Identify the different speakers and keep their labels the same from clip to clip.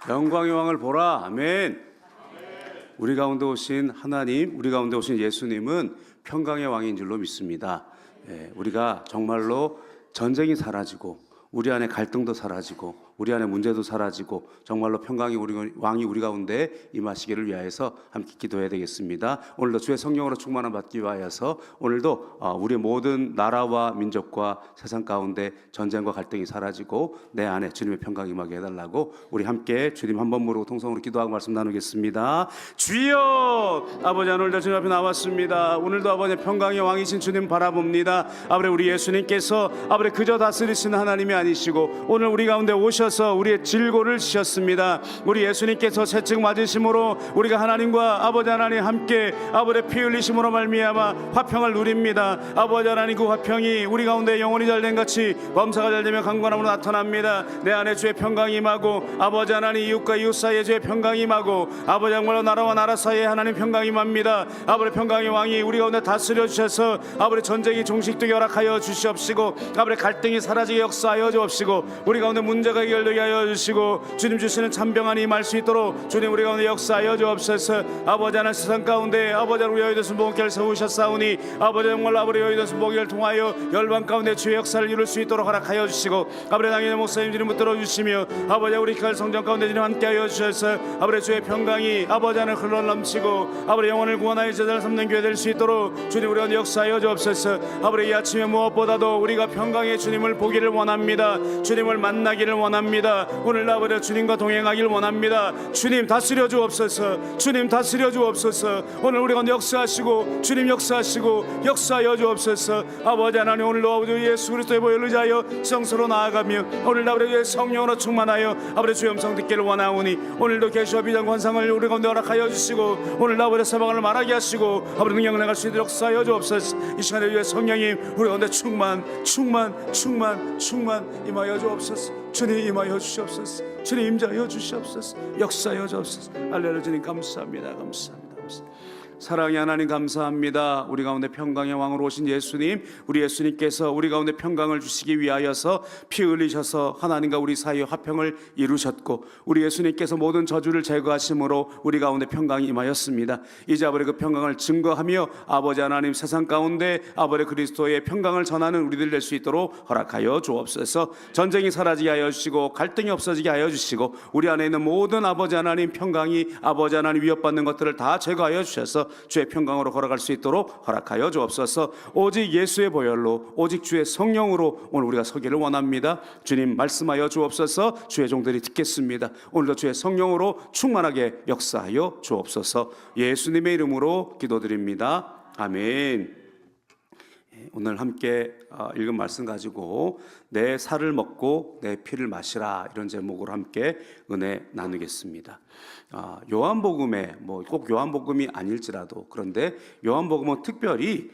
Speaker 1: 영광의 왕을 보라. 아멘. 우리 가운데 오신 하나님, 우리 가운데 오신 예수님은 평강의 왕인 줄로 믿습니다. 우리가 정말로 전쟁이 사라지고 우리 안에 갈등도 사라지고 우리 안에 문제도 사라지고 정말로 평강이 왕이 우리 가운데 임하시기를 위하여서 함께 기도해야 되겠습니다. 오늘도 주의 성령으로 충만함 받기 위하여서 오늘도 우리의 모든 나라와 민족과 세상 가운데 전쟁과 갈등이 사라지고 내 안에 주님의 평강이 임하게 해달라고 우리 함께 주님 한 번 모르고 통성으로 기도하고 말씀 나누겠습니다. 주여, 아버지, 오늘도 주님 앞에 나왔습니다. 오늘도 아버지 평강의 왕이신 주님 바라봅니다. 아버지, 우리 예수님께서 아버지 그저 다스리시는 하나님이 아니시고 오늘 우리 가운데 오셔서 우리의 질고를 지셨습니다. 우리 예수님께서 채찍 맞으심으로 우리가 하나님과 아버지 하나님 함께 아버지 피 흘리심으로 말미암아 화평을 누립니다. 아버지 하나님, 그 화평이 우리 가운데 영원히 잘된 같이 범사가 잘되며 강건함으로 나타납니다. 내 안에 주의 평강이 임하고 아버지 하나님 이웃과 이웃 사이에 주의 평강이 임하고 아버지 정말로 나라와 나라 사이에 하나님 평강이 임합니다. 아버지 평강의 왕이 우리 가운데 다스려 주셔서 아버지 전쟁이 종식되게 허락하여 주시옵시고 아버지 갈등이 사라지게 역사하여 주옵시고 우리 가운데 문제가 해결되게 하여 주시고 주님 주시는 찬평안이 임할 수 있도록 주님 우리 가운데 역사하여 주옵소서. 아버지 하나님, 세상 가운데 아버지 우리 여의도 순복음교회를 세우셨사오니 아버지 정말 아버지 여의도 순복음교회를 통하여 열방 가운데 주의 역사를 이룰 수 있도록 허락하여 주시고 아버지 당연히 목사님 주님 붙들어 주시며 아버지 우리 교회 성전 가운데 주님 함께하여 주셔서 아버지 주의 평강이 아버지 하나님 흘러 넘치고 아버지 영혼을 구원하여 제자를 삼는 교회 될 수 있도록 주님 우리 가운데 역사하여 주옵소서. 아버지 이 아침에 무엇보다도 우리가 평강의 주님을 보기를 원합니다. 주님을 만나기를 원합니다. 오늘 아버지 주님과 동행하기를 원합니다. 주님 다스려 주옵소서. 주님 다스려 주옵소서. 오늘 우리 가운데 역사하시고 주님 역사하시고 역사하여 주옵소서. 아버지 하나님, 오늘도 아버지 예수 그리스도의 보혈을 의지하여 성소로 나아가며 오늘 아버지의 성령으로 충만하여 아버지 주의 음성 듣기를 원하오니 오늘도 계시와 비전 관상을 우리 가운데 허락하여 주시고 오늘 아버지 사방을 말하게 하시고 아버지 능력을 내갈 수 있도록 역사하여 주옵소서. 이 시간에 주의 성령님 우리 가운데 충만 임하여 주옵소서. 주님 임하여 주시옵소서. 주님 임자하여 주시옵소서. 역사하여 주옵소서. 할렐루야. 주님 감사합니다. 감사합니다. 사랑의 하나님 감사합니다. 우리 가운데 평강의 왕으로 오신 예수님, 우리 예수님께서 우리 가운데 평강을 주시기 위하여서 피 흘리셔서 하나님과 우리 사이의 화평을 이루셨고 우리 예수님께서 모든 저주를 제거하심으로 우리 가운데 평강이 임하였습니다. 이제 아버지 그 평강을 증거하며 아버지 하나님 세상 가운데 아버지 그리스도의 평강을 전하는 우리들 될 수 있도록 허락하여 주옵소서. 전쟁이 사라지게 하여 주시고 갈등이 없어지게 하여 주시고 우리 안에 있는 모든 아버지 하나님 평강이 아버지 하나님 위협받는 것들을 다 제거하여 주셔서 주의 평강으로 걸어갈 수 있도록 허락하여 주옵소서. 오직 예수의 보혈로 오직 주의 성령으로 오늘 우리가 서기를 원합니다. 주님 말씀하여 주옵소서. 주의 종들이 듣겠습니다. 오늘도 주의 성령으로 충만하게 역사하여 주옵소서. 예수님의 이름으로 기도드립니다. 아멘. 오늘 함께 읽은 말씀 가지고 내 살을 먹고 내 피를 마시라, 이런 제목으로 함께 은혜 나누겠습니다. 요한복음에 꼭 요한복음이 아닐지라도 그런데 요한복음은 특별히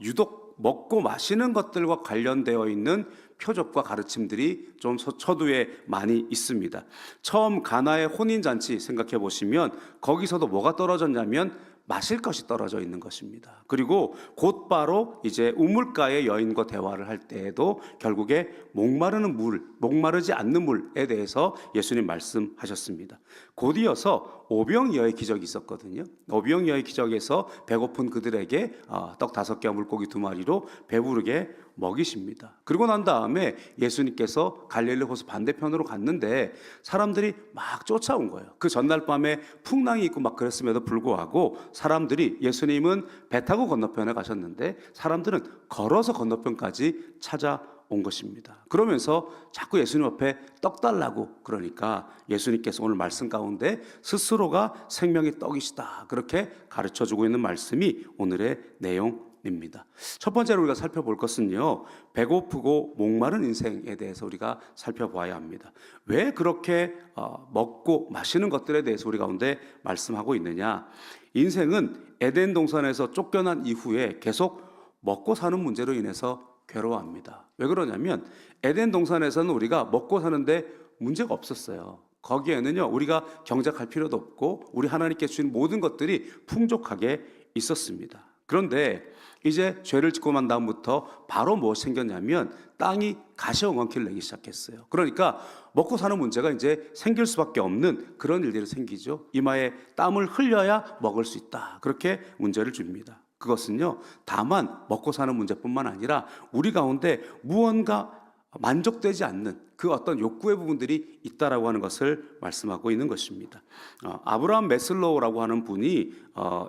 Speaker 1: 유독 먹고 마시는 것들과 관련되어 있는 표적과 가르침들이 좀 서두에 많이 있습니다. 처음 가나의 혼인잔치 생각해 보시면 거기서도 뭐가 떨어졌냐면 마실 것이 떨어져 있는 것입니다. 그리고 곧바로 이제 우물가의 여인과 대화를 할 때에도 결국에 목마르지 않는 물에 대해서 예수님 말씀하셨습니다. 곧 이어서 오병이어의 기적이 있었거든요. 오병이어의 기적에서 배고픈 그들에게 떡 5개와 물고기 2마리로 배부르게 먹이십니다. 그리고 난 다음에 예수님께서 갈릴리 호수 반대편으로 갔는데 사람들이 막 쫓아온 거예요. 그 전날 밤에 풍랑이 있고 막 그랬음에도 불구하고 사람들이, 예수님은 배 타고 건너편에 가셨는데 사람들은 걸어서 건너편까지 찾아온 것입니다. 그러면서 자꾸 예수님 앞에 떡 달라고 그러니까 예수님께서 오늘 말씀 가운데 스스로가 생명의 떡이시다, 그렇게 가르쳐주고 있는 말씀이 오늘의 내용입니다. 첫 번째로 우리가 살펴볼 것은요, 배고프고 목마른 인생에 대해서 우리가 살펴봐야 합니다. 왜 그렇게 먹고 마시는 것들에 대해서 우리 가운데 말씀하고 있느냐. 인생은 에덴 동산에서 쫓겨난 이후에 계속 먹고 사는 문제로 인해서 괴로워합니다. 왜 그러냐면 에덴 동산에서는 우리가 먹고 사는데 문제가 없었어요. 거기에는요, 우리가 경작할 필요도 없고 우리 하나님께 주신 모든 것들이 풍족하게 있었습니다. 그런데 이제 죄를 짓고 난 다음부터 바로 무엇이 생겼냐면 땅이 가시엉엉키를 내기 시작했어요. 그러니까 먹고 사는 문제가 이제 생길 수밖에 없는 그런 일들이 생기죠. 이마에 땀을 흘려야 먹을 수 있다. 그렇게 문제를 줍니다. 그것은요, 다만 먹고 사는 문제뿐만 아니라 우리 가운데 무언가 만족되지 않는 그 어떤 욕구의 부분들이 있다라고 하는 것을 말씀하고 있는 것입니다. 아브라함 매슬로우라고 하는 분이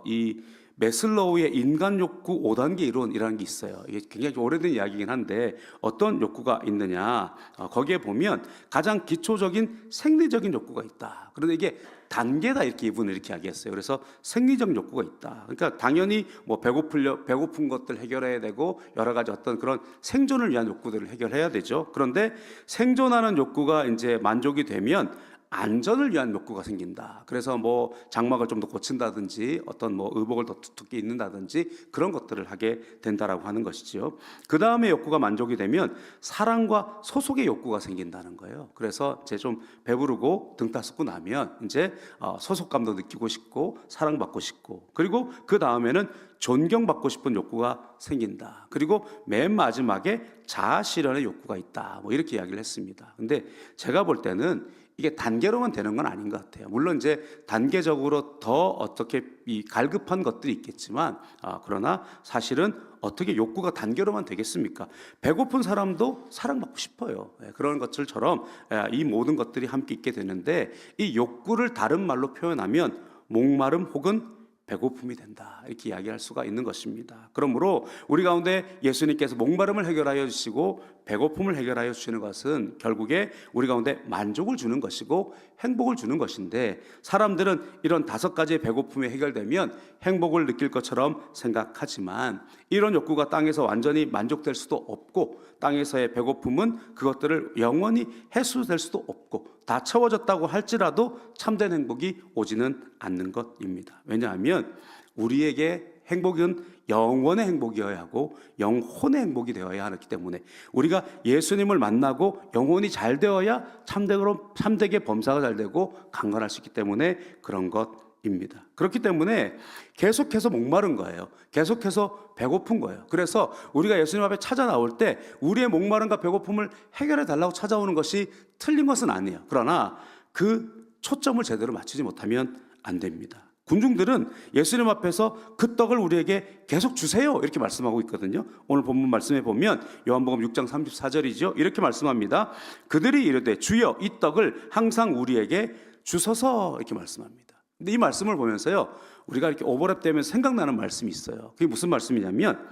Speaker 1: 이 매슬로우의 인간 욕구 5단계 이론이라는 게 있어요. 이게 굉장히 오래된 이야기이긴 한데 어떤 욕구가 있느냐, 거기에 보면 가장 기초적인 생리적인 욕구가 있다. 그런데 이게 단계다, 이렇게 이분은 이렇게 이야기했어요. 그래서 생리적 욕구가 있다. 그러니까 당연히 뭐 배고픈 것들 해결해야 되고 여러 가지 어떤 그런 생존을 위한 욕구들을 해결해야 되죠. 그런데 생존하는 욕구가 이제 만족이 되면 안전을 위한 욕구가 생긴다. 그래서 뭐 장막을 좀 더 고친다든지 어떤 뭐 의복을 더 두텁게 입는다든지 그런 것들을 하게 된다라고 하는 것이지요. 그 다음에 욕구가 만족이 되면 사랑과 소속의 욕구가 생긴다는 거예요. 그래서 이제 좀 배부르고 등 따숩고 나면 이제 소속감도 느끼고 싶고 사랑받고 싶고, 그리고 그 다음에는 존경받고 싶은 욕구가 생긴다. 그리고 맨 마지막에 자아 실현의 욕구가 있다. 뭐 이렇게 이야기를 했습니다. 근데 제가 볼 때는 이게 단계로만 되는 건 아닌 것 같아요. 물론 이제 단계적으로 더 어떻게 이 갈급한 것들이 있겠지만, 그러나 사실은 어떻게 욕구가 단계로만 되겠습니까? 배고픈 사람도 사랑받고 싶어요. 그런 것들처럼 이 모든 것들이 함께 있게 되는데, 이 욕구를 다른 말로 표현하면 목마름 혹은 배고픔이 된다, 이렇게 이야기할 수가 있는 것입니다. 그러므로 우리 가운데 예수님께서 목마름을 해결하여 주시고 배고픔을 해결하여 주시는 것은 결국에 우리 가운데 만족을 주는 것이고 행복을 주는 것인데, 사람들은 이런 5가지의 배고픔이 해결되면 행복을 느낄 것처럼 생각하지만 이런 욕구가 땅에서 완전히 만족될 수도 없고, 땅에서의 배고픔은 그것들을 영원히 해소될 수도 없고, 다 채워졌다고 할지라도 참된 행복이 오지는 않는 것입니다. 왜냐하면 우리에게 행복은 영원의 행복이어야 하고 영혼의 행복이 되어야 하기 때문에, 우리가 예수님을 만나고 영혼이 잘 되어야 참되게 범사가 잘 되고 강건할 수 있기 때문에 그런 것입니다. 그렇기 때문에 계속해서 목마른 거예요. 계속해서 배고픈 거예요. 그래서 우리가 예수님 앞에 찾아 나올 때 우리의 목마름과 배고픔을 해결해 달라고 찾아오는 것이 틀린 것은 아니에요. 그러나 그 초점을 제대로 맞추지 못하면 안 됩니다. 군중들은 예수님 앞에서 그 떡을 우리에게 계속 주세요, 이렇게 말씀하고 있거든요. 오늘 본문 말씀에 보면 요한복음 6장 34절이죠. 이렇게 말씀합니다. 그들이 이르되 주여 이 떡을 항상 우리에게 주소서, 이렇게 말씀합니다. 근데 이 말씀을 보면서요, 우리가 이렇게 오버랩되면서 생각나는 말씀이 있어요. 그게 무슨 말씀이냐면,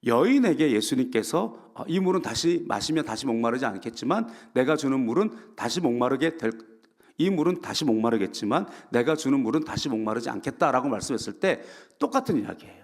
Speaker 1: 여인에게 예수님께서 이 물은 다시 마시면 다시 목마르지 않겠지만 내가 주는 물은 다시 이 물은 다시 목마르겠지만 내가 주는 물은 다시 목마르지 않겠다라고 말씀했을 때 똑같은 이야기예요.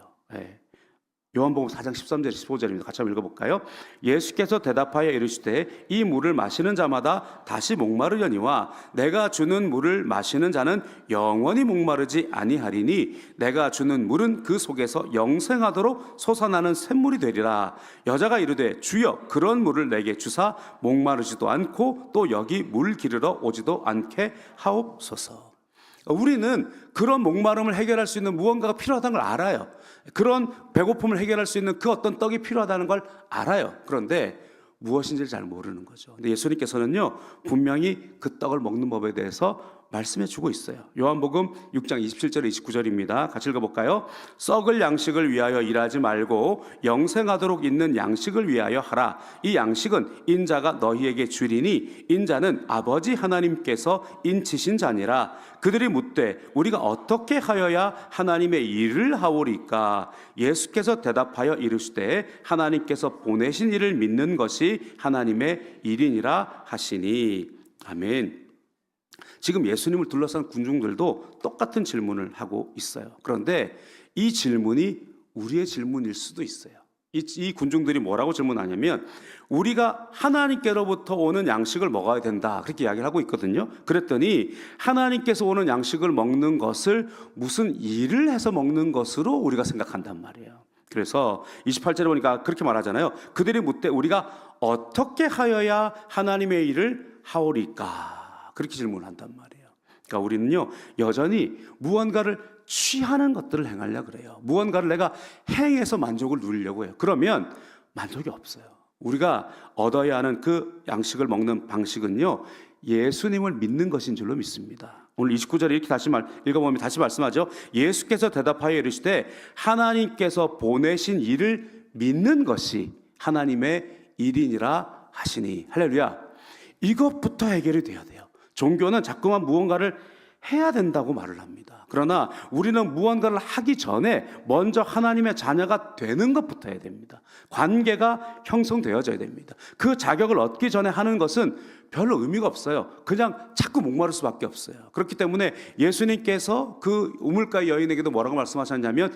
Speaker 1: 요한복음 4장 13절 15절입니다. 같이 한번 읽어볼까요? 예수께서 대답하여 이르시되 이 물을 마시는 자마다 다시 목마르려니와 내가 주는 물을 마시는 자는 영원히 목마르지 아니하리니 내가 주는 물은 그 속에서 영생하도록 솟아나는 샘물이 되리라. 여자가 이르되 주여 그런 물을 내게 주사 목마르지도 않고 또 여기 물 기르러 오지도 않게 하옵소서. 우리는 그런 목마름을 해결할 수 있는 무언가가 필요하다는 걸 알아요. 그런 배고픔을 해결할 수 있는 그 어떤 떡이 필요하다는 걸 알아요. 그런데 무엇인지를 잘 모르는 거죠. 근데 예수님께서는요, 분명히 그 떡을 먹는 법에 대해서 말씀해 주고 있어요. 요한복음 6장 27절 29절입니다. 같이 읽어볼까요? 썩을 양식을 위하여 일하지 말고 영생하도록 있는 양식을 위하여 하라. 이 양식은 인자가 너희에게 주리니 인자는 아버지 하나님께서 인치신 자니라. 그들이 묻되 우리가 어떻게 하여야 하나님의 일을 하오리까? 예수께서 대답하여 이르시되 하나님께서 보내신 이를 믿는 것이 하나님의 일이니라 하시니. 아멘. 지금 예수님을 둘러싼 군중들도 똑같은 질문을 하고 있어요. 그런데 이 질문이 우리의 질문일 수도 있어요. 이 군중들이 뭐라고 질문하냐면, 우리가 하나님께로부터 오는 양식을 먹어야 된다, 그렇게 이야기를 하고 있거든요. 그랬더니 하나님께서 오는 양식을 먹는 것을 무슨 일을 해서 먹는 것으로 우리가 생각한단 말이에요. 그래서 28절에 보니까 그렇게 말하잖아요. 그들이 묻되 우리가 어떻게 하여야 하나님의 일을 하오리까? 그렇게 질문을 한단 말이에요. 그러니까 우리는요 여전히 무언가를 취하는 것들을 행하려고 그래요. 무언가를 내가 행해서 만족을 누리려고 해요. 그러면 만족이 없어요. 우리가 얻어야 하는 그 양식을 먹는 방식은요 예수님을 믿는 것인 줄로 믿습니다. 오늘 29절에 이렇게 다시 읽어보면 다시 말씀하죠. 예수께서 대답하여 이르시되 하나님께서 보내신 이를 믿는 것이 하나님의 일이니라 하시니. 할렐루야. 이것부터 해결이 돼야 돼요. 종교는 자꾸만 무언가를 해야 된다고 말을 합니다. 그러나 우리는 무언가를 하기 전에 먼저 하나님의 자녀가 되는 것부터 해야 됩니다. 관계가 형성되어져야 됩니다. 그 자격을 얻기 전에 하는 것은 별로 의미가 없어요. 그냥 자꾸 목마를 수밖에 없어요. 그렇기 때문에 예수님께서 그 우물가의 여인에게도 뭐라고 말씀하셨냐면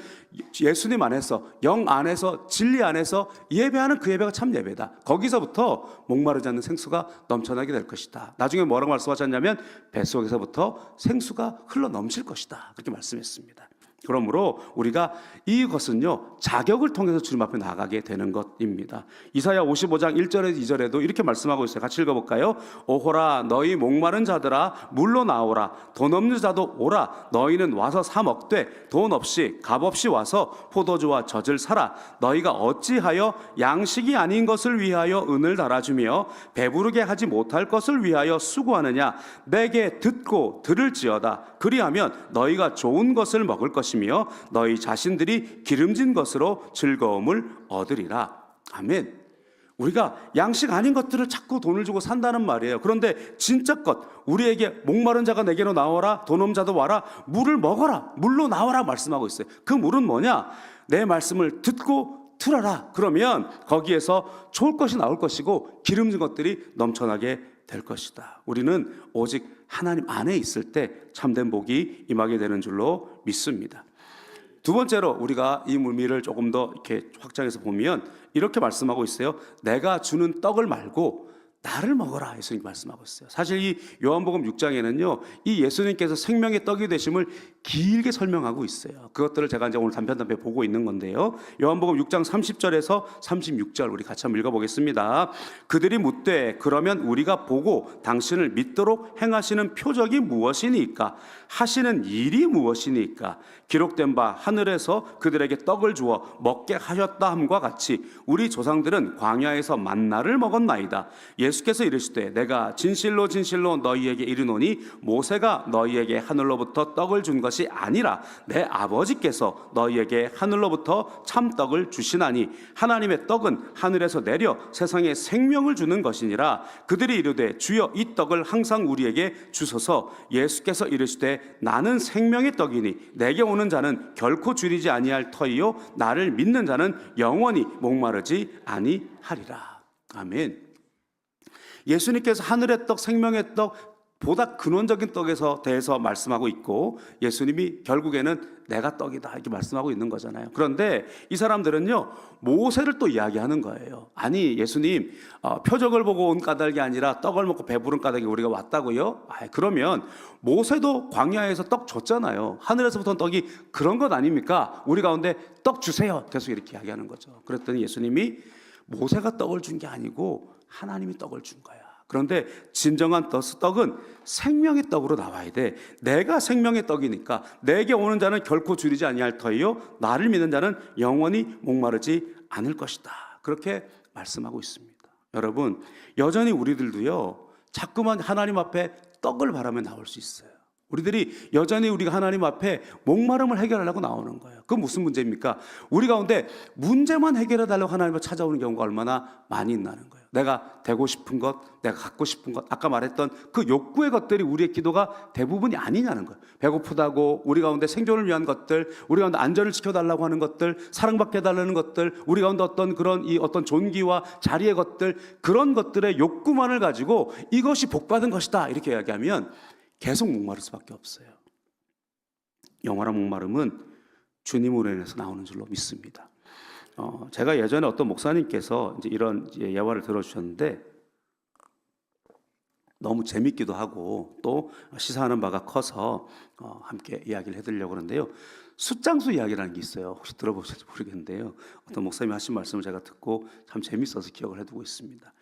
Speaker 1: 예수님 안에서, 영 안에서, 진리 안에서 예배하는 그 예배가 참 예배다. 거기서부터 목마르지 않는 생수가 넘쳐나게 될 것이다. 나중에 뭐라고 말씀하셨냐면 뱃속에서부터 생수가 흘러 넘칠 것이다. 그렇게 말씀했습니다. 그러므로 우리가 이것은요 자격을 통해서 주님 앞에 나가게 되는 것입니다. 이사야 55장 1절에서 2절에도 이렇게 말씀하고 있어요. 같이 읽어볼까요? 오호라 너희 목마른 자들아 물로 나오라. 돈 없는 자도 오라. 너희는 와서 사 먹되 돈 없이 값 없이 와서 포도주와 젖을 사라. 너희가 어찌하여 양식이 아닌 것을 위하여 은을 달아주며 배부르게 하지 못할 것을 위하여 수고하느냐. 내게 듣고 들을지어다. 그리하면 너희가 좋은 것을 먹을 것이며 너희 자신들이 기름진 것으로 즐거움을 얻으리라. 아멘. 우리가 양식 아닌 것들을 자꾸 돈을 주고 산다는 말이에요. 그런데 진짜 것, 우리에게 목마른 자가 내게로 나와라. 돈 없는 자도 와라. 물을 먹어라. 물로 나와라 말씀하고 있어요. 그 물은 뭐냐? 내 말씀을 듣고 들어라. 그러면 거기에서 좋을 것이 나올 것이고 기름진 것들이 넘쳐나게 될 것이다. 우리는 오직 하나님 안에 있을 때 참된 복이 임하게 되는 줄로 믿습니다. 두 번째로 우리가 이 의미를 조금 더 이렇게 확장해서 보면 이렇게 말씀하고 있어요. 내가 주는 떡을 말고 나를 먹어라. 예수님 말씀하고 있어요. 사실 이 요한복음 6장에는요 이 예수님께서 생명의 떡이 되심을 길게 설명하고 있어요. 그것들을 제가 이제 오늘 단편단편 보고 있는 건데요. 요한복음 6장 30절에서 36절 우리 같이 한번 읽어보겠습니다. 그들이 묻되 그러면 우리가 보고 당신을 믿도록 행하시는 표적이 무엇이니까? 하시는 일이 무엇이니까? 기록된 바 하늘에서 그들에게 떡을 주어 먹게 하셨다 함과 같이 우리 조상들은 광야에서 만나를 먹었나이다. 예수께서 이르시되 내가 진실로 진실로 너희에게 이르노니 모세가 너희에게 하늘로부터 떡을 준 것이 아니라 내 아버지께서 너희에게 하늘로부터 참떡을 주시나니 하나님의 떡은 하늘에서 내려 세상에 생명을 주는 것이니라. 그들이 이르되 주여 이 떡을 항상 우리에게 주소서. 예수께서 이르시되 나는 생명의 떡이니 내게 오는 자는 결코 줄이지 아니할 터이요 나를 믿는 자는 영원히 목마르지 아니하리라. 아멘. 예수님께서 하늘의 떡, 생명의 떡, 보다 근원적인 떡에서 대해서 말씀하고 있고 예수님이 결국에는 내가 떡이다 이렇게 말씀하고 있는 거잖아요. 그런데 이 사람들은요 모세를 또 이야기하는 거예요. 아니 예수님 표적을 보고 온 까닭이 아니라 떡을 먹고 배부른 까닭에 우리가 왔다고요? 그러면 모세도 광야에서 떡 줬잖아요. 하늘에서부터 떡이 그런 것 아닙니까? 우리 가운데 떡 주세요. 계속 이렇게 이야기하는 거죠. 그랬더니 예수님이 모세가 떡을 준 게 아니고 하나님이 떡을 준 거야. 그런데 진정한 떡은 생명의 떡으로 나와야 돼. 내가 생명의 떡이니까 내게 오는 자는 결코 줄이지 아니할 터이요 나를 믿는 자는 영원히 목마르지 않을 것이다. 그렇게 말씀하고 있습니다. 여러분 여전히 우리들도요 자꾸만 하나님 앞에 떡을 바라며 나올 수 있어요. 우리들이 여전히 우리가 하나님 앞에 목마름을 해결하려고 나오는 거예요. 그건 무슨 문제입니까? 우리 가운데 문제만 해결해 달라고 하나님을 찾아오는 경우가 얼마나 많이 있다는 거예요. 내가 되고 싶은 것, 내가 갖고 싶은 것, 아까 말했던 그 욕구의 것들이 우리의 기도가 대부분이 아니냐는 거예요. 배고프다고 우리 가운데 생존을 위한 것들, 우리 가운데 안전을 지켜달라고 하는 것들, 사랑받게 해달라는 것들, 우리 가운데 어떤 그런 어떤 존귀와 자리의 것들, 그런 것들의 욕구만을 가지고 이것이 복받은 것이다 이렇게 이야기하면 계속 목마를 수밖에 없어요. 영원한 목마름은 주님으로 인해서 나오는 줄로 믿습니다. 제가 예전에 어떤 목사님께서 이제 이런 예화를 들어주셨는데 너무 재밌기도 하고 또 시사하는 바가 커서 함께 이야기를 해드리려고 하는데요. 숫장수 이야기라는 게 있어요. 혹시 들어보실지 모르겠는데요. 어떤 목사님이 하신 말씀을 제가 듣고 참 재밌어서 기억을 해두고 있습니다.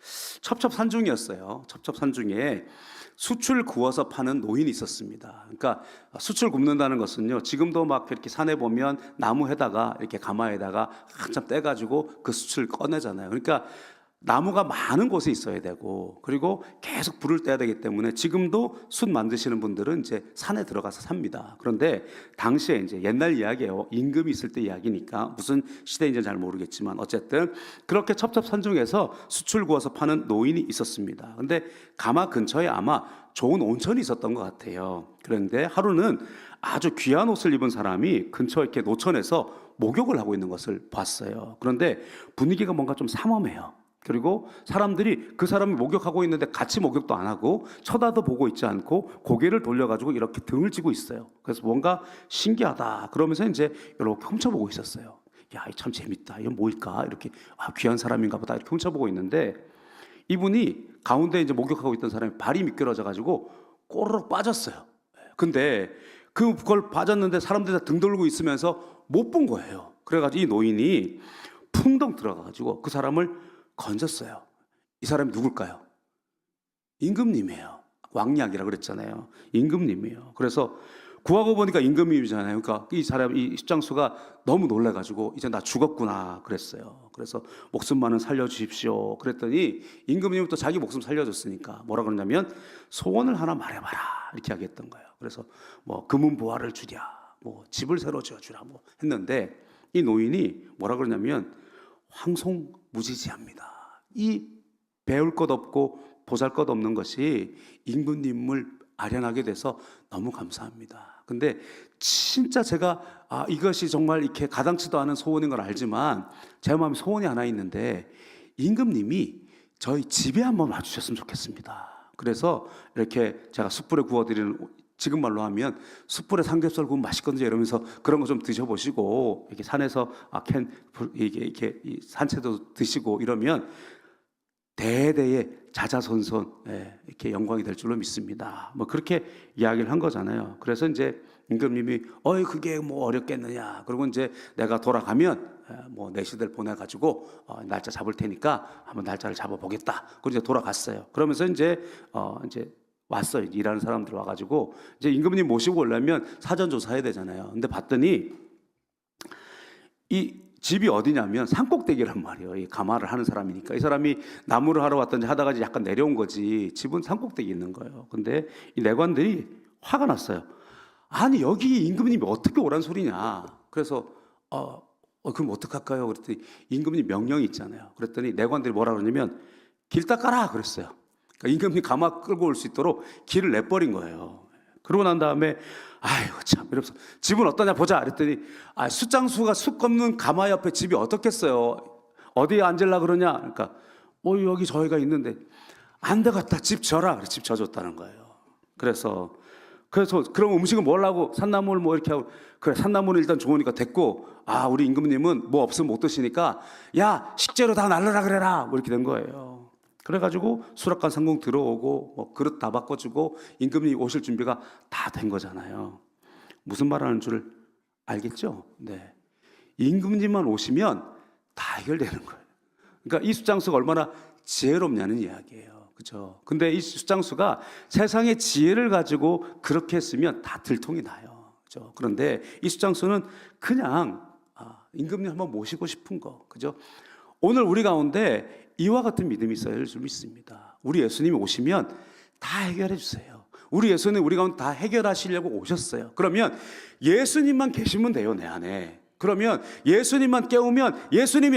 Speaker 1: 첩첩산중이었어요. 첩첩산중에 수출 구워서 파는 노인이 있었습니다. 그러니까 숯을 굽는다는 것은요, 지금도 막 이렇게 산에 보면 나무에다가 이렇게 가마에다가 한참 떼가지고 그 숯을 꺼내잖아요. 그러니까 나무가 많은 곳에 있어야 되고, 그리고 계속 불을 떼야 되기 때문에 지금도 숯 만드시는 분들은 이제 산에 들어가서 삽니다. 그런데 당시에 이제 옛날 이야기예요. 임금이 있을 때 이야기니까 무슨 시대인지는 잘 모르겠지만 어쨌든 그렇게 첩첩산중에서 숯을 구워서 파는 노인이 있었습니다. 근데 가마 근처에 아마 좋은 온천이 있었던 것 같아요. 그런데 하루는 아주 귀한 옷을 입은 사람이 근처 이렇게 노천에서 목욕을 하고 있는 것을 봤어요. 그런데 분위기가 뭔가 좀 삼엄해요. 그리고 사람들이 그 사람이 목욕하고 있는데 같이 목욕도 안 하고 쳐다도 보고 있지 않고 고개를 돌려가지고 이렇게 등을 쥐고 있어요. 그래서 뭔가 신기하다 그러면서 이제 이렇게 훔쳐보고 있었어요. 야, 이 참 재밌다. 이건 뭐일까? 이렇게 귀한 사람인가 보다 이렇게 훔쳐보고 있는데 이분이 가운데 이제 목욕하고 있던 사람이 발이 미끄러져가지고 꼬르륵 빠졌어요. 근데 그걸 빠졌는데 사람들이 다 등 돌고 있으면서 못 본 거예요. 그래가지고 이 노인이 풍덩 들어가가지고 그 사람을 건졌어요. 이 사람이 누굴까요? 임금님이에요. 왕약이라고 그랬잖아요. 임금님이에요. 그래서 구하고 보니까 임금님이잖아요. 그러니까 이 사람, 이 십장수가 너무 놀라가지고 이제 나 죽었구나 그랬어요. 그래서 목숨만은 살려주십시오. 그랬더니 임금님은 또 자기 목숨 살려줬으니까 뭐라 그러냐면 소원을 하나 말해봐라 이렇게 하겠던 거예요. 그래서 뭐 금은 보화를 주랴, 뭐 집을 새로 지어주라 뭐 했는데 이 노인이 뭐라 그러냐면 황송무지지합니다. 이 배울 것 없고 보잘 것 없는 것이 임금님을 아련하게 돼서 너무 감사합니다. 근데 진짜 제가 이것이 정말 이렇게 가당치도 않은 소원인 걸 알지만 제 마음에 소원이 하나 있는데 임금님이 저희 집에 한번 와주셨으면 좋겠습니다. 그래서 이렇게 제가 숯불에 구워드리는 지금 말로 하면 숯불에 삼겹살 구우면 맛있거든요. 이러면서 그런 거 좀 드셔보시고 이렇게 산에서 이렇게 산채도 드시고 이러면 대대의 자자손손 이렇게 영광이 될 줄로 믿습니다. 뭐 그렇게 이야기를 한 거잖아요. 그래서 이제 임금님이 그게 뭐 어렵겠느냐. 그리고 이제 내가 돌아가면 뭐 내시들 보내가지고 날짜 잡을 테니까 한번 날짜를 잡아보겠다. 그리고 이제 돌아갔어요. 그러면서 이제 왔어요. 일하는 사람들 와가지고 이제 임금님 모시고 오려면 사전 조사해야 되잖아요. 근데 봤더니 이 집이 어디냐면 산꼭대기란 말이에요. 이 가마를 하는 사람이니까 이 사람이 나무를 하러 왔던지 하다가 약간 내려온 거지 집은 산꼭대기 있는 거예요. 근데 이 내관들이 화가 났어요. 아니 여기 임금님이 어떻게 오란 소리냐. 그래서 그럼 어떡할까요? 그랬더니 임금님 명령이 있잖아요. 그랬더니 내관들이 뭐라 그러냐면 길 닦아라 그랬어요. 그러니까 임금님이 가마 끌고 올 수 있도록 길을 내버린 거예요. 그러고 난 다음에 아이고 참 이러면서 집은 어떠냐 보자 그랬더니 숯장수가 숯 꺾는 가마 옆에 집이 어떻겠어요? 어디에 앉으려 그러냐? 그러니까 여기 저희가 있는데 안 되겠다 집 져라. 그래서 집 져줬다는 거예요. 그래서 그럼 음식은 뭘 하고 산나물 뭐 이렇게 하고 그래 산나물은 일단 좋으니까 됐고 우리 임금님은 뭐 없으면 못 드시니까 야 식재료 다 날라라 그래라 뭐 이렇게 된 거예요. 그래가지고 수락관 상궁 들어오고 뭐 그릇 다 바꿔주고 임금님이 오실 준비가 다 된 거잖아요. 무슨 말하는 줄 알겠죠? 네, 임금님만 오시면 다 해결되는 거예요. 그러니까 이 숫장수가 얼마나 지혜롭냐는 이야기예요. 그렇죠? 근데 이 숫장수가 세상의 지혜를 가지고 그렇게 했으면 다 들통이 나요. 그렇죠? 그런데 이 숫장수는 그냥 임금님 한번 모시고 싶은 거, 그죠? 오늘 우리 가운데 이와 같은 믿음이 있어야 할 줄 믿습니다. 우리 예수님이 오시면 다 해결해 주세요. 우리 예수님 우리 가운데 다 해결하시려고 오셨어요. 그러면 예수님만 계시면 돼요, 내 안에. 그러면 예수님만 깨우면 예수님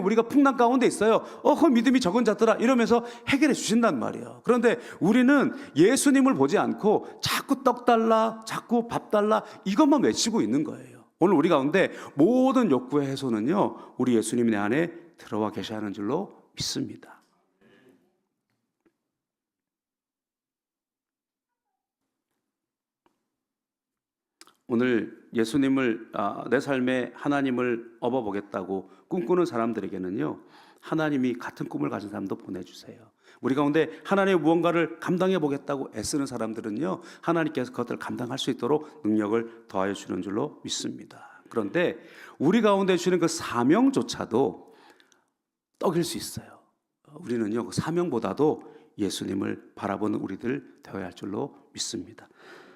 Speaker 1: 우리가 풍랑 가운데 있어요. 그 믿음이 적은 자들아 이러면서 해결해 주신단 말이에요. 그런데 우리는 예수님을 보지 않고 자꾸 떡 달라 자꾸 밥 달라 이것만 외치고 있는 거예요. 오늘 우리 가운데 모든 욕구의 해소는요 우리 예수님의 안에 들어와 계셔야 하는 줄로 믿습니다. 오늘 예수님을 내 삶에 하나님을 업어보겠다고 꿈꾸는 사람들에게는요 하나님이 같은 꿈을 가진 사람도 보내주세요. 우리 가운데 하나님의 무언가를 감당해 보겠다고 애쓰는 사람들은요 하나님께서 그것들을 감당할 수 있도록 능력을 더하여 주는 줄로 믿습니다. 그런데 우리 가운데 주시는 그 사명조차도 떡일 수 있어요. 우리는요 그 사명보다도 예수님을 바라보는 우리들 되어야 할 줄로 믿습니다.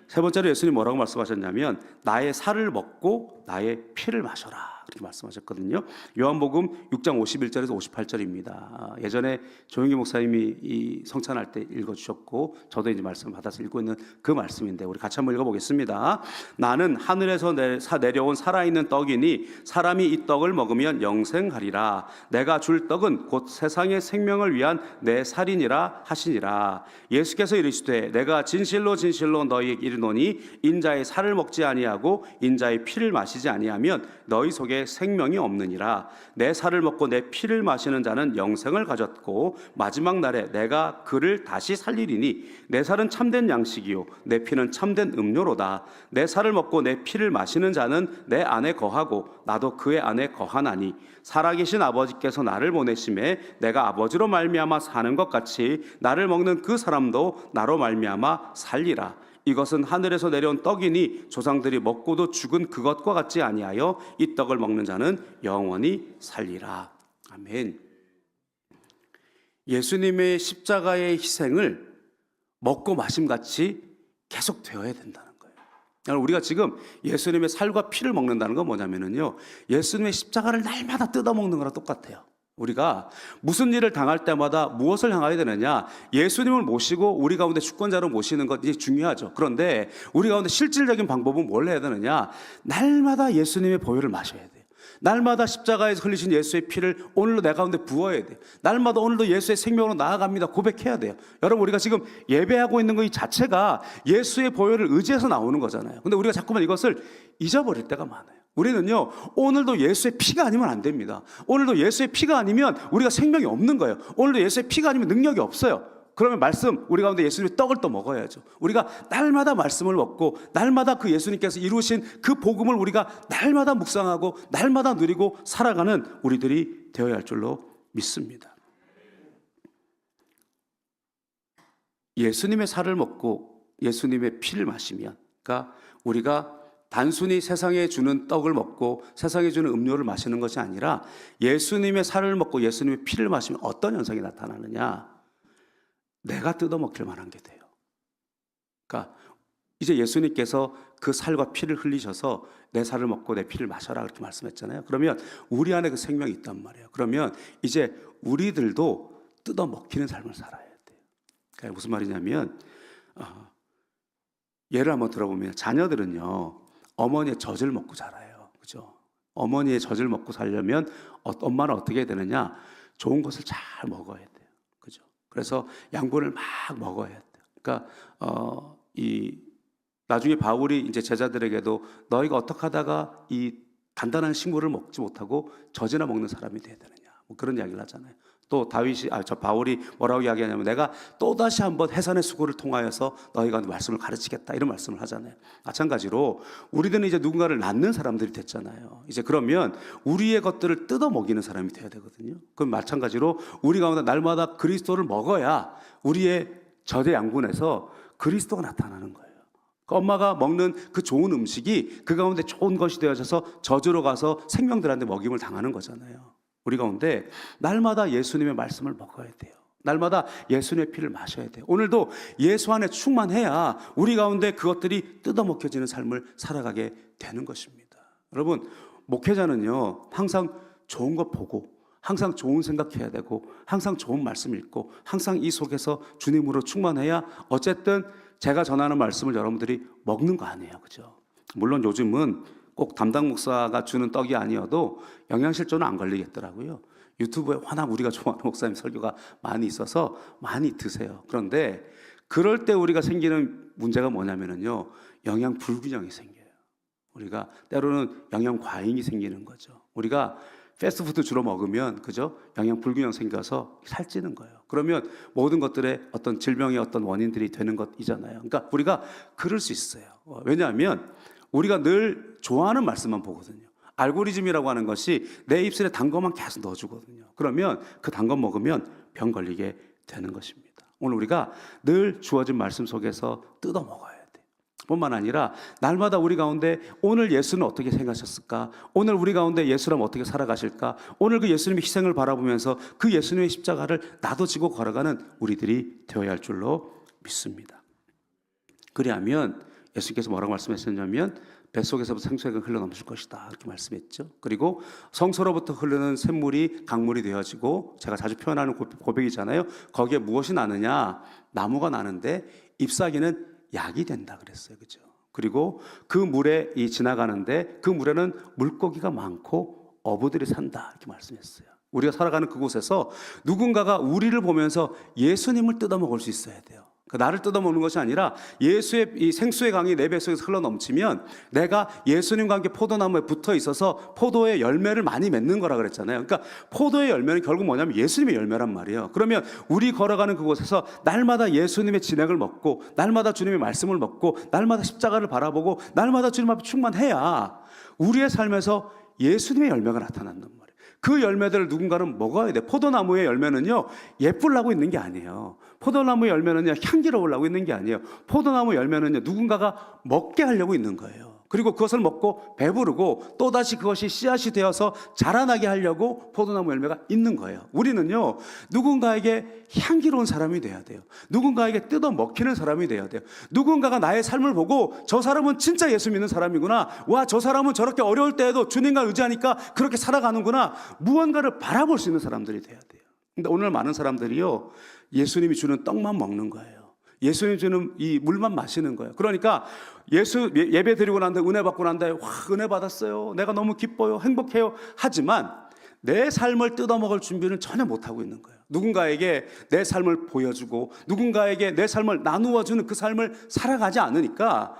Speaker 1: 세 번째로 예수님 뭐라고 말씀하셨냐면 나의 살을 먹고 나의 피를 마셔라 그렇게 말씀하셨거든요. 요한복음 6장 51절에서 58절입니다. 예전에 조영기 목사님이 이 성찬할 때 읽어주셨고 저도 이제 말씀을 받아서 읽고 있는 그 말씀인데 우리 같이 한번 읽어보겠습니다. 나는 하늘에서 내려온 살아있는 떡이니 사람이 이 떡을 먹으면 영생하리라. 내가 줄 떡은 곧 세상의 생명을 위한 내 살이니라 하시니라. 예수께서 이르시되 내가 진실로 진실로 너희에게 이르노니 인자의 살을 먹지 아니하고 인자의 피를 마시지 아니하면 너희 속에 생명이 없느니라. 내 살을 먹고 내 피를 마시는 자는 영생을 가졌고 마지막 날에 내가 그를 다시 살리리니 내 살은 참된 양식이요 내 피는 참된 음료로다. 내 살을 먹고 내 피를 마시는 자는 내 안에 거하고 나도 그의 안에 거하나니 살아계신 아버지께서 나를 보내심에 내가 아버지로 말미암아 사는 것 같이 나를 먹는 그 사람도 나로 말미암아 살리라. 이것은 하늘에서 내려온 떡이니 조상들이 먹고도 죽은 그것과 같지 아니하여 이 떡을 먹는 자는 영원히 살리라. 아멘. 예수님의 십자가의 희생을 먹고 마심같이 계속 되어야 된다는 거예요. 우리가 지금 예수님의 살과 피를 먹는다는 건 뭐냐면요, 예수님의 십자가를 날마다 뜯어먹는 거랑 똑같아요. 우리가 무슨 일을 당할 때마다 무엇을 향하야 되느냐? 예수님을 모시고 우리 가운데 주권자로 모시는 것이 중요하죠. 그런데 우리 가운데 실질적인 방법은 뭘 해야 되느냐? 날마다 예수님의 보혈을 마셔야 돼요. 날마다 십자가에서 흘리신 예수의 피를 오늘도 내 가운데 부어야 돼요. 날마다 오늘도 예수의 생명으로 나아갑니다 고백해야 돼요. 여러분, 우리가 지금 예배하고 있는 것 이 자체가 예수의 보혈을 의지해서 나오는 거잖아요. 근데 우리가 자꾸만 이것을 잊어버릴 때가 많아요. 우리는요, 오늘도 예수의 피가 아니면 안 됩니다. 오늘도 예수의 피가 아니면 우리가 생명이 없는 거예요. 오늘도 예수의 피가 아니면 능력이 없어요. 그러면 말씀, 우리 가운데 예수님의 떡을 또 먹어야죠. 우리가 날마다 말씀을 먹고 날마다 그 예수님께서 이루신 그 복음을 우리가 날마다 묵상하고 날마다 누리고 살아가는 우리들이 되어야 할 줄로 믿습니다. 예수님의 살을 먹고 예수님의 피를 마시면, 그러니까 우리가 단순히 세상에 주는 떡을 먹고 세상에 주는 음료를 마시는 것이 아니라 예수님의 살을 먹고 예수님의 피를 마시면 어떤 현상이 나타나느냐? 내가 뜯어먹힐 만한 게 돼요. 그러니까 이제 예수님께서 그 살과 피를 흘리셔서 내 살을 먹고 내 피를 마셔라 그렇게 말씀했잖아요. 그러면 우리 안에 그 생명이 있단 말이에요. 그러면 이제 우리들도 뜯어먹히는 삶을 살아야 돼요. 그러니까 무슨 말이냐면 예를 한번 들어보면 자녀들은요, 어머니의 젖을 먹고 자라요. 그죠? 어머니의 젖을 먹고 살려면 엄마는 어떻게 해야 되느냐? 좋은 것을 잘 먹어야 돼요. 그죠? 그래서 양분을 막 먹어야 돼요. 그러니까 나중에 바울이 이제 제자들에게도 너희가 어떻게 하다가 이 단단한 식물을 먹지 못하고 젖이나 먹는 사람이 돼야 되느냐, 뭐 그런 이야기를 하잖아요. 또 바울이 뭐라고 이야기하냐면 내가 또다시 한번 해산의 수고를 통하여서 너희가 말씀을 가르치겠다 이런 말씀을 하잖아요. 마찬가지로 우리들은 이제 누군가를 낳는 사람들이 됐잖아요. 이제 그러면 우리의 것들을 뜯어 먹이는 사람이 돼야 되거든요. 그럼 마찬가지로 우리 가운데 날마다 그리스도를 먹어야 우리의 젖의 양분에서 그리스도가 나타나는 거예요. 엄마가 먹는 그 좋은 음식이 그 가운데 좋은 것이 되어져서 젖으로 가서 생명들한테 먹임을 당하는 거잖아요. 우리 가운데 날마다 예수님의 말씀을 먹어야 돼요. 날마다 예수님의 피를 마셔야 돼요. 오늘도 예수 안에 충만해야 우리 가운데 그것들이 뜯어먹혀지는 삶을 살아가게 되는 것입니다. 여러분, 목회자는요, 항상 좋은 것 보고 항상 좋은 생각해야 되고 항상 좋은 말씀 읽고 항상 이 속에서 주님으로 충만해야 어쨌든 제가 전하는 말씀을 여러분들이 먹는 거 아니에요. 그죠? 물론 요즘은 꼭 담당 목사가 주는 떡이 아니어도 영양실조는 안 걸리겠더라고요. 유튜브에 워낙 우리가 좋아하는 목사님 설교가 많이 있어서 많이 드세요. 그런데 그럴 때 우리가 생기는 문제가 뭐냐면요, 영양 불균형이 생겨요. 우리가 때로는 영양 과잉이 생기는 거죠. 우리가 패스트푸드 주로 먹으면, 그죠? 영양 불균형 생겨서 살찌는 거예요. 그러면 모든 것들의 어떤 질병의 어떤 원인들이 되는 것이잖아요. 그러니까 우리가 그럴 수 있어요. 왜냐하면 우리가 늘 좋아하는 말씀만 보거든요. 알고리즘이라고 하는 것이 내 입술에 단 것만 계속 넣어주거든요. 그러면 그 단 것 먹으면 병 걸리게 되는 것입니다. 오늘 우리가 늘 주어진 말씀 속에서 뜯어 먹어야 돼요. 뿐만 아니라 날마다 우리 가운데 오늘 예수는 어떻게 생각하셨을까? 오늘 우리 가운데 예수라면 어떻게 살아가실까? 오늘 그 예수님의 희생을 바라보면서 그 예수님의 십자가를 나도 지고 걸어가는 우리들이 되어야 할 줄로 믿습니다. 그리하면 예수님께서 뭐라고 말씀하셨냐면 뱃속에서부터 생수가 흘러넘칠 것이다 이렇게 말씀했죠. 그리고 성소로부터 흐르는 샘물이 강물이 되어지고, 제가 자주 표현하는 고백이잖아요. 거기에 무엇이 나느냐? 나무가 나는데 잎사귀는 약이 된다 그랬어요. 그죠? 그리고 그 물에 지나가는데 그 물에는 물고기가 많고 어부들이 산다 이렇게 말씀했어요. 우리가 살아가는 그곳에서 누군가가 우리를 보면서 예수님을 뜯어먹을 수 있어야 돼요. 나를 뜯어먹는 것이 아니라 예수의 이 생수의 강이 내 뱃속에서 흘러넘치면 내가 예수님과 함께 포도나무에 붙어 있어서 포도의 열매를 많이 맺는 거라 그랬잖아요. 그러니까 포도의 열매는 결국 뭐냐면 예수님의 열매란 말이에요. 그러면 우리 걸어가는 그곳에서 날마다 예수님의 진액을 먹고, 날마다 주님의 말씀을 먹고, 날마다 십자가를 바라보고, 날마다 주님 앞에 충만해야 우리의 삶에서 예수님의 열매가 나타난단 말이에요. 그 열매들을 누군가는 먹어야 돼. 포도나무의 열매는요, 예쁘려고 있는 게 아니에요. 포도나무 열매는요, 향기로우려고 있는 게 아니에요. 포도나무 열매는요, 누군가가 먹게 하려고 있는 거예요. 그리고 그것을 먹고 배부르고 또다시 그것이 씨앗이 되어서 자라나게 하려고 포도나무 열매가 있는 거예요. 우리는요, 누군가에게 향기로운 사람이 돼야 돼요. 누군가에게 뜯어 먹히는 사람이 돼야 돼요. 누군가가 나의 삶을 보고 저 사람은 진짜 예수 믿는 사람이구나, 와, 저 사람은 저렇게 어려울 때에도 주님과 의지하니까 그렇게 살아가는구나, 무언가를 바라볼 수 있는 사람들이 돼야 돼요. 근데 오늘 많은 사람들이요, 예수님이 주는 떡만 먹는 거예요. 예수님이 주는 이 물만 마시는 거예요. 그러니까 예배 드리고 난 다음에, 은혜 받고 난 다음에, 와, 은혜 받았어요, 내가 너무 기뻐요, 행복해요 하지만 내 삶을 뜯어먹을 준비는 전혀 못하고 있는 거예요. 누군가에게 내 삶을 보여주고 누군가에게 내 삶을 나누어주는 그 삶을 살아가지 않으니까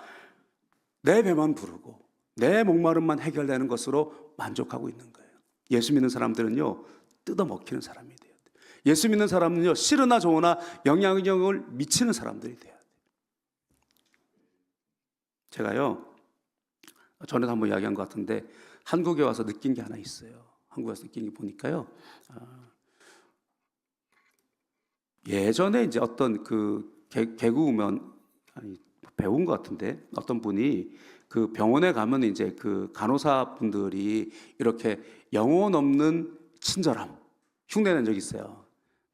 Speaker 1: 내 배만 부르고 내 목마름만 해결되는 것으로 만족하고 있는 거예요. 예수 믿는 사람들은요, 뜯어먹히는 사람이 돼요. 예수 믿는 사람은요, 싫으나 좋으나 영향력을 미치는 사람들이 돼요. 제가요, 전에도 한번 이야기한 것 같은데 한국에 와서 느낀 게 하나 있어요. 한국에 와서 느낀 게 보니까요, 예전에 이제 어떤 그 개그우먼, 아니 배우인 것 같은데, 어떤 분이 그 병원에 가면 이제 그 간호사 분들이 이렇게 영혼 없는 친절함 흉내낸 적이 있어요.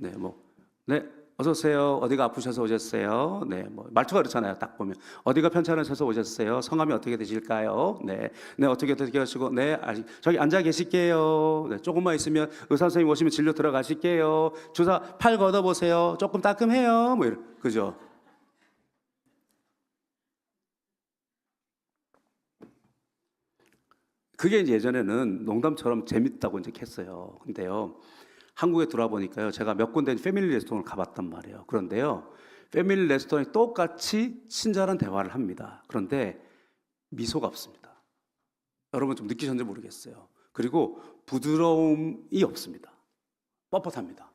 Speaker 1: 네, 네, 어서 오세요. 어디가 아프셔서 오셨어요? 네, 말투가 그렇잖아요. 딱 보면 어디가 편찮으셔서 오셨어요? 성함이 어떻게 되실까요? 네, 네, 어떻게 하시고, 네, 아직 저기 앉아 계실게요. 네, 조금만 있으면 의사 선생님 오시면 진료 들어가실게요. 주사 팔 걷어 보세요. 조금 따끔해요. 그죠? 그게 이제 예전에는 농담처럼 재밌다고 이제 했어요. 근데요, 한국에 들어와 보니까요, 제가 몇 군데 패밀리 레스토랑을 가봤단 말이에요. 그런데요, 패밀리 레스토랑이 똑같이 친절한 대화를 합니다. 그런데 미소가 없습니다. 여러분 좀 느끼셨는지 모르겠어요. 그리고 부드러움이 없습니다. 뻣뻣합니다.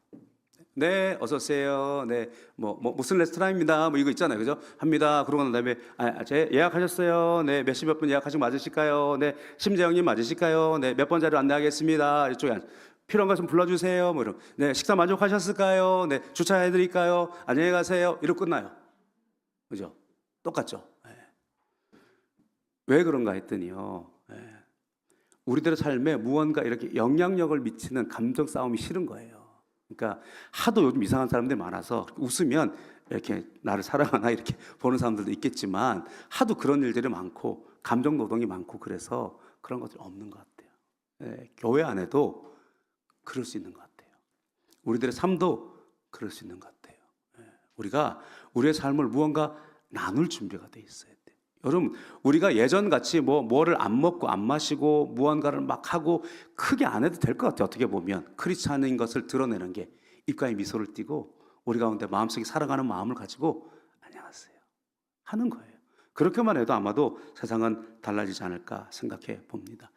Speaker 1: 네, 어서 오세요. 네, 무슨 레스토랑입니다. 이거 있잖아요, 그죠? 합니다. 그러고 난 다음에, 제 예약하셨어요. 네, 몇 시 몇 분 예약하신 거 맞으실까요? 네, 심재영님 맞으실까요? 네, 몇 번 자료 안내하겠습니다. 이쪽에 필요한 거 좀 불러주세요. 이런. 네, 식사 만족하셨을까요? 네, 주차해드릴까요? 안녕히 가세요. 이러고 끝나요. 그죠? 똑같죠? 네. 왜 그런가 했더니요, 네, 우리들의 삶에 무언가 이렇게 영향력을 미치는 감정 싸움이 싫은 거예요. 그러니까 하도 요즘 이상한 사람들이 많아서 웃으면 이렇게 나를 사랑하나 이렇게 보는 사람들도 있겠지만, 하도 그런 일들이 많고 감정 노동이 많고 그래서 그런 것들이 없는 것 같아요. 네, 교회 안에도 그럴 수 있는 것 같아요. 우리들의 삶도 그럴 수 있는 것 같아요. 네, 우리가 우리의 삶을 무언가 나눌 준비가 돼 있어야 돼요. 여러분, 우리가 예전같이 뭐를 안 먹고 안 마시고 무언가를 막 하고 크게 안 해도 될 것 같아요. 어떻게 보면 크리스찬인 것을 드러내는 게 입가에 미소를 띠고 우리 가운데 마음속에 살아가는 마음을 가지고 안녕하세요 하는 거예요. 그렇게만 해도 아마도 세상은 달라지지 않을까 생각해 봅니다.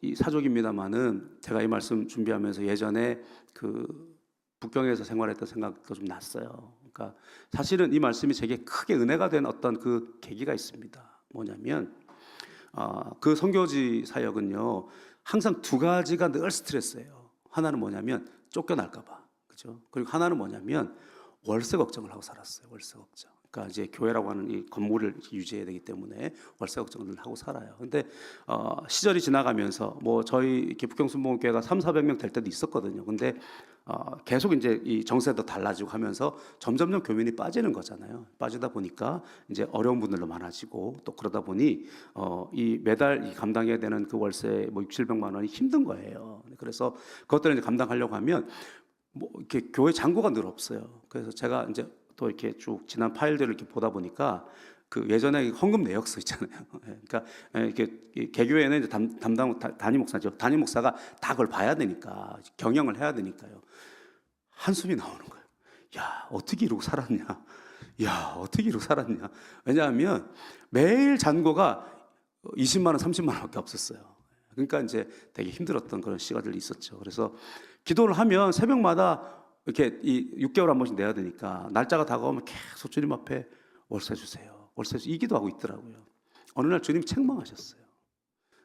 Speaker 1: 이 사족입니다만은 제가 이 말씀 준비하면서 예전에 그 북경에서 생활했던 생각도 좀 났어요. 그러니까 사실은 이 말씀이 제게 크게 은혜가 된 어떤 그 계기가 있습니다. 뭐냐면 그 선교지 사역은요, 항상 두 가지가 늘 스트레스예요. 하나는 뭐냐면 쫓겨날까봐, 그죠? 그리고 하나는 뭐냐면 월세 걱정을 하고 살았어요. 월세 걱정. 그러니까 이제 교회라고 하는 이 건물을 유지해야 되기 때문에 월세 걱정을 하고 살아요. 근데 시절이 지나가면서 저희 이렇게 북경순복음교회가 300~400명 될 때도 있었거든요. 근데 계속 이제 이 정세도 달라지고 하면서 점점점 교민이 빠지는 거잖아요. 빠지다 보니까 이제 어려운 분들도 많아지고 또 그러다 보니 이 매달 이 감당해야 되는 그 월세 뭐 6, 700만 원이 힘든 거예요. 그래서 그것들을 이제 감당하려고 하면 뭐 이렇게 교회 잔고가 늘 없어요. 그래서 제가 이제 또 이렇게 쭉 지난 파일들을 이렇게 보다 보니까 그 예전에 헌금 내역서 있잖아요. 그러니까 이렇게 개교회는 이제 담당 단임 목사죠. 단임 목사가 다 그걸 봐야 되니까 경영을 해야 되니까요. 한숨이 나오는 거예요. 야, 어떻게 이러고 살았냐? 야, 어떻게 이러고 살았냐? 왜냐하면 매일 잔고가 20만 원, 30만 원밖에 없었어요. 그러니까 이제 되게 힘들었던 그런 시간들이 있었죠. 그래서 기도를 하면 새벽마다 이렇게 이 6개월 한 번씩 내야 되니까 날짜가 다가오면 계속 주님 앞에 월세 주세요. 월세 이 기도하고 있더라고요. 어느 날 주님 책망하셨어요.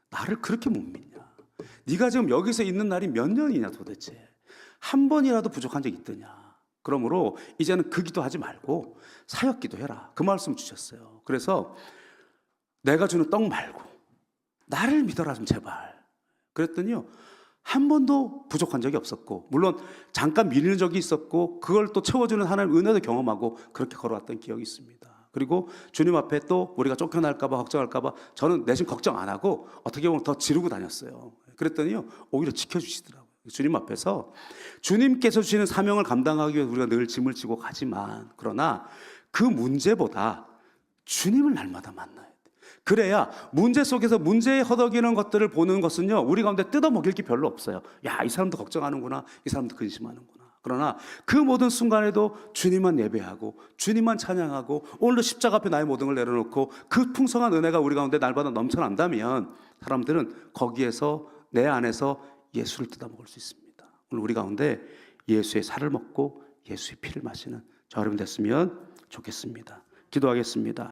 Speaker 1: 나를 그렇게 못 믿냐? 네가 지금 여기서 있는 날이 몇 년이냐 도대체? 한 번이라도 부족한 적 있더냐? 그러므로 이제는 그 기도하지 말고 사역 기도해라. 그 말씀 주셨어요. 그래서 내가 주는 떡 말고 나를 믿어라 좀 제발. 그랬더니요. 한 번도 부족한 적이 없었고 물론 잠깐 밀리는 적이 있었고 그걸 또 채워주는 하나님의 은혜도 경험하고 그렇게 걸어왔던 기억이 있습니다. 그리고 주님 앞에 또 우리가 쫓겨날까 봐 걱정할까 봐 저는 내심 걱정 안 하고 어떻게 보면 더 지르고 다녔어요. 그랬더니요. 오히려 지켜주시더라고요. 주님 앞에서 주님께서 주시는 사명을 감당하기 위해 우리가 늘 짐을 지고 가지만 그러나 그 문제보다 주님을 날마다 만나야 돼. 그래야 문제 속에서 문제에 허덕이는 것들을 보는 것은요 우리 가운데 뜯어먹일 게 별로 없어요. 야, 이 사람도 걱정하는구나, 이 사람도 근심하는구나. 그러나 그 모든 순간에도 주님만 예배하고 주님만 찬양하고 오늘도 십자가 앞에 나의 모든 걸 내려놓고 그 풍성한 은혜가 우리 가운데 날마다 넘쳐난다면 사람들은 거기에서 내 안에서 예수를 뜯어먹을 수 있습니다. 오늘 우리 가운데 예수의 살을 먹고 예수의 피를 마시는 저 여러분 됐으면 좋겠습니다. 기도하겠습니다.